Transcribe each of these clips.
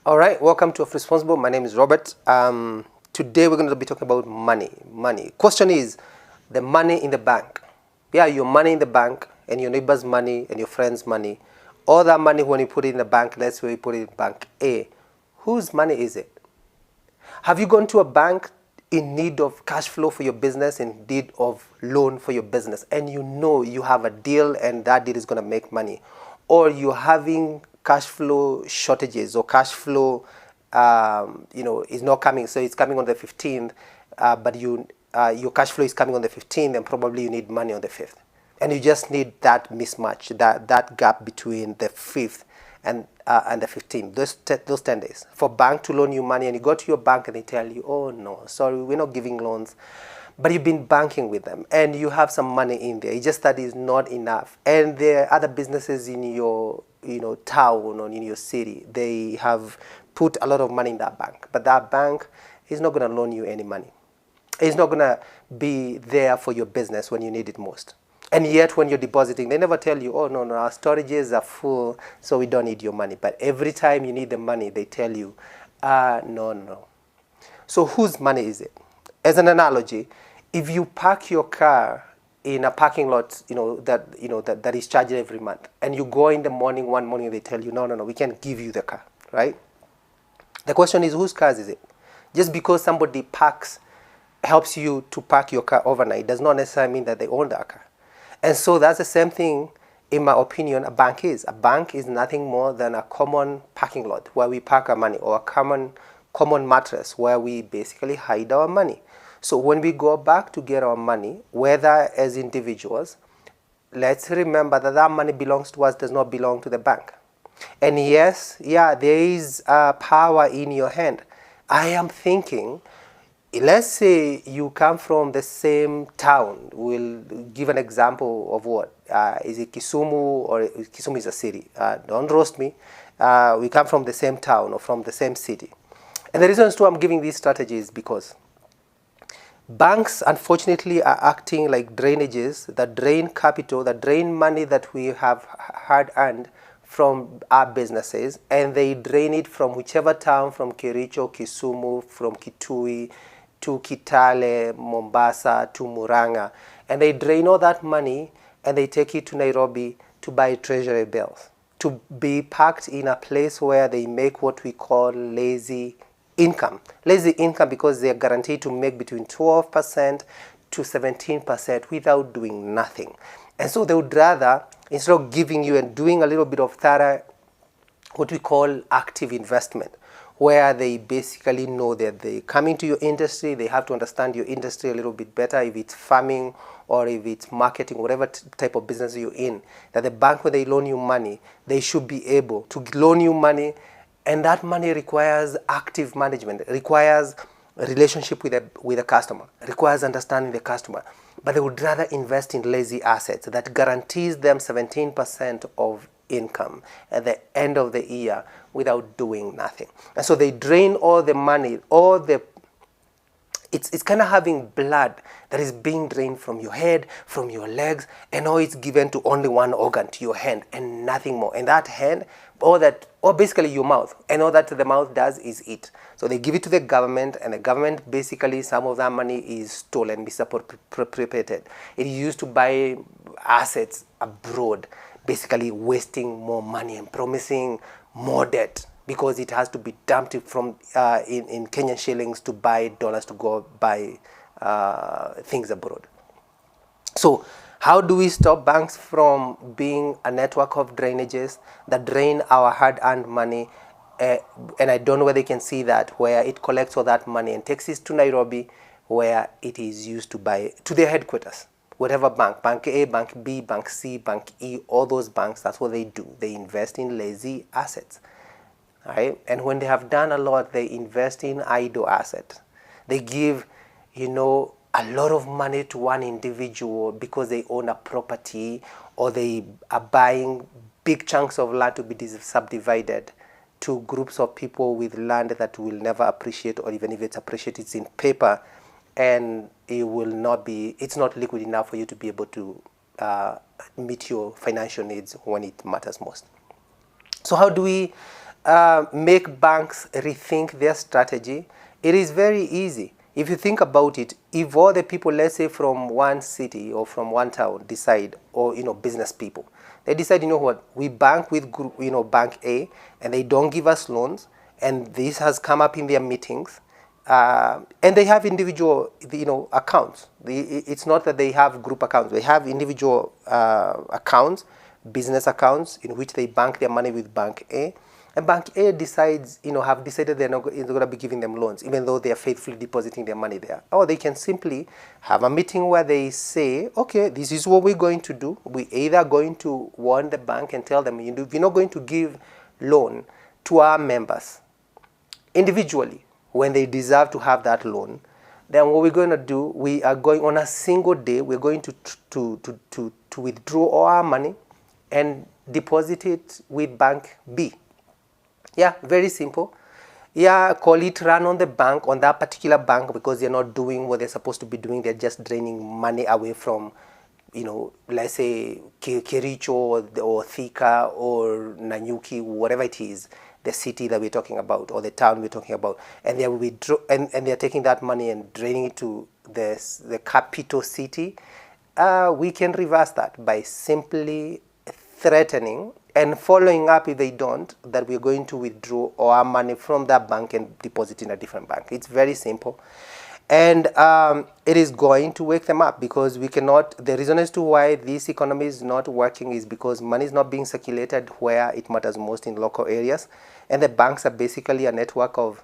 All right, welcome to Of Responsible. My name is Robert. Today we're going to be talking about money. Money. Question is the money in the bank. Yeah, your money in the bank and your neighbor's money and your friend's money. All that money when you put it in the bank, let's say you put it in bank A. Whose money is it? Have you gone to a bank in need of cash flow for your business, in need of loan for your business, and you know you have a deal and that deal is going to make money? Or you're having cash flow shortages or cash flow, is not coming, so it's coming on the 15th, but your cash flow is coming on the 15th and probably you need money on the 5th. And you just need that mismatch, that gap between the 5th and the 15th, those 10 days, for bank to loan you money. And you go to your bank and they tell you, oh no, sorry, we're not giving loans. But you've been banking with them and you have some money in there. It's just that it's not enough. And there are other businesses in your town or in your city. They have put a lot of money in that bank. But that bank is not going to loan you any money. It's not going to be there for your business when you need it most. And yet when you're depositing, they never tell you, oh, no, our storages are full, so we don't need your money. But every time you need the money, they tell you, no. So whose money is it? As an analogy, if you park your car in a parking lot, that is charged every month, and you go in the morning, one morning, they tell you, no, we can't give you the car, right? The question is, whose car is it? Just because somebody helps you to park your car overnight does not necessarily mean that they own that car. And so that's the same thing, in my opinion, a bank is. A bank is nothing more than a common parking lot where we park our money, or a common mattress where we basically hide our money. So when we go back to get our money, whether as individuals, let's remember that that money belongs to us, does not belong to the bank. And yes, there is power in your hand. I am thinking, let's say you come from the same town. We'll give an example of what? Is it Kisumu, or Kisumu is a city? Don't roast me. We come from the same town or from the same city. And the reasons too I'm giving these strategies because banks, unfortunately, are acting like drainages that drain capital, that drain money that we have hard earned from our businesses, and they drain it from whichever town, from Kericho, Kisumu, from Kitui, to Kitale, Mombasa, to Muranga, and they drain all that money and they take it to Nairobi to buy treasury bills, to be parked in a place where they make what we call lazy income. Lazy income because they are guaranteed to make between 12% to 17% without doing nothing. And so they would rather, instead of giving you and doing a little bit of thorough, what we call active investment, where they basically know that they come into your industry, they have to understand your industry a little bit better, if it's farming or if it's marketing, whatever type of business you're in, that the bank, when they loan you money, they should be able to loan you money, and that money requires active management, requires a relationship with the customer, requires understanding the customer. But they would rather invest in lazy assets that guarantees them 17% of income at the end of the year without doing nothing. And so they drain all the money, it's kind of having blood that is being drained from your head, from your legs, and all it's given to only one organ, to your hand, and nothing more. And that hand, or basically your mouth, and all that the mouth does is eat. So they give it to the government, and the government, basically, some of that money is stolen, misappropriated. It is used to buy assets abroad, basically wasting more money and promising more debt, because it has to be dumped from in Kenyan shillings to buy dollars to go buy things abroad. So how do we stop banks from being a network of drainages that drain our hard-earned money? And I don't know whether you can see that, where it collects all that money and takes it to Nairobi, where it is used to buy, to their headquarters. Whatever bank, Bank A, Bank B, Bank C, Bank E, all those banks, that's what they do. They invest in lazy assets. Right? And when they have done a lot, they invest in idle assets. They give, a lot of money to one individual because they own a property, or they are buying big chunks of land to be subdivided to groups of people with land that will never appreciate, or even if it's appreciated, it's in paper, and it's not liquid enough for you to be able to meet your financial needs when it matters most. So how do we make banks rethink their strategy? It is very easy. If you think about it, if all the people, let's say from one city or from one town decide, or business people, they decide, you know what, we bank with group, bank A, and they don't give us loans, and this has come up in their meetings, and they have individual, accounts. It's not that they have group accounts. They have individual accounts, business accounts, in which they bank their money with Bank A. And Bank A decides, have decided they're not going to be giving them loans, even though they are faithfully depositing their money there. Or they can simply have a meeting where they say, okay, this is what we're going to do. We're either going to warn the bank and tell them, we're not going to give loan to our members individually when they deserve to have that loan. Then what we're going to do, we are going on a single day, we're going to withdraw all our money and deposit it with Bank B. Yeah, very simple. Yeah, call it run on the bank, on that particular bank, because they're not doing what they're supposed to be doing. They're just draining money away from, let's say Kericho or Thika or Nanyuki, whatever it is, the city that we're talking about or the town we're talking about, and they're taking that money and draining it to the capital city. We can reverse that by simply threatening and following up, if they don't, that we're going to withdraw our money from that bank and deposit in a different bank. It's very simple. And it is going to wake them up, because we cannot, the reason as to why this economy is not working is because money is not being circulated where it matters most in local areas. And the banks are basically a network of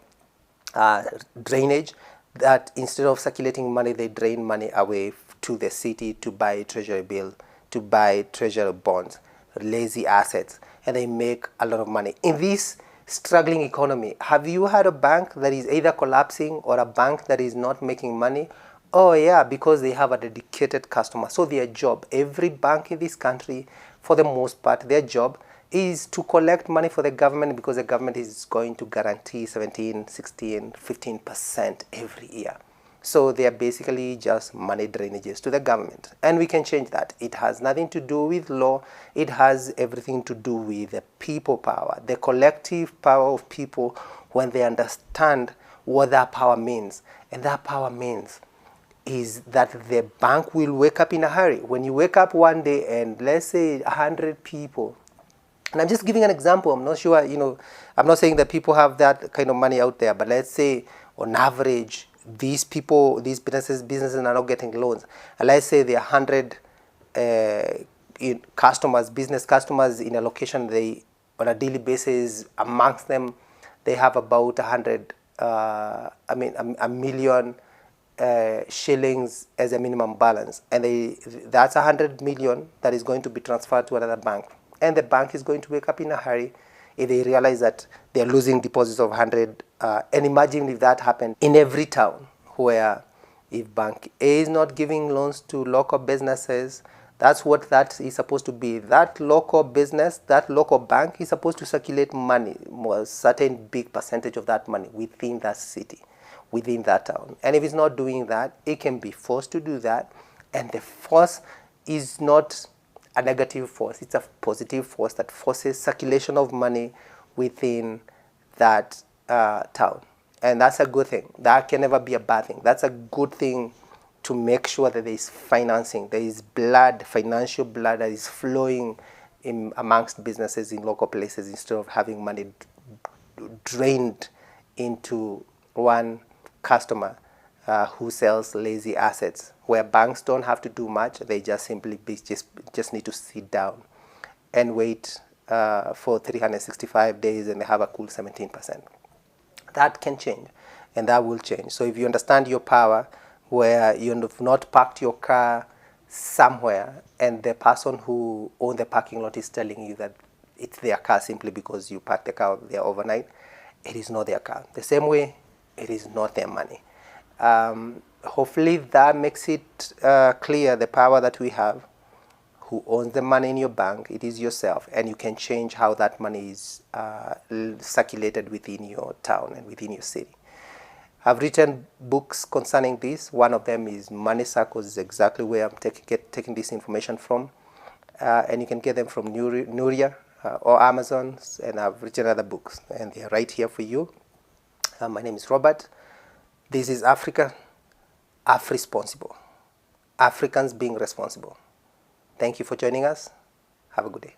drainage, that instead of circulating money, they drain money away to the city to buy treasury bill, to buy treasury bonds, lazy assets, and they make a lot of money. In this struggling economy, have you had a bank that is either collapsing or a bank that is not making money? Oh yeah, because they have a dedicated customer. So their job, every bank in this country, for the most part, their job is to collect money for the government, because the government is going to guarantee 17, 16, 15% every year. So they are basically just money drainages to the government. And we can change that. It has nothing to do with law. It has everything to do with the people power, the collective power of people when they understand what that power means. And that power means is that the bank will wake up in a hurry. When you wake up one day and let's say 100 people, and I'm just giving an example, I'm not sure, I'm not saying that people have that kind of money out there, but let's say on average, these people, these businesses are not getting loans. And let's say there are 100 customers, business customers in a location. They, on a daily basis, amongst them, they have about 100, a million shillings as a minimum balance. And that's 100 million that is going to be transferred to another bank. And the bank is going to wake up in a hurry if they realize that they're losing deposits of 100. And imagine if that happened in every town, where if Bank A is not giving loans to local businesses, that's what that is supposed to be. That local business, that local bank is supposed to circulate money, a certain big percentage of that money within that city, within that town. And if it's not doing that, it can be forced to do that. And the force is not a negative force. It's a positive force that forces circulation of money within that town. And that's a good thing. That can never be a bad thing. That's a good thing to make sure that there is financing, there is blood, financial blood that is flowing amongst businesses in local places, instead of having money drained into one customer who sells lazy assets, where banks don't have to do much. They just simply just need to sit down and wait for 365 days, and they have a cool 17%. That can change, and that will change. So if you understand your power, where you have not parked your car somewhere, and the person who owns the parking lot is telling you that it's their car simply because you parked the car there overnight, it is not their car. The same way, it is not their money. Hopefully that makes it clear the power that we have. Who owns the money in your bank? It is yourself, and you can change how that money is circulated within your town and within your city. I've written books concerning this. One of them is Money Circles, is exactly where I'm taking this information from, and you can get them from Nuria. or Amazon, and I've written other books, and they're right here for you. My name is Robert. This is Africa, responsible. Africans being responsible. Thank you for joining us. Have a good day.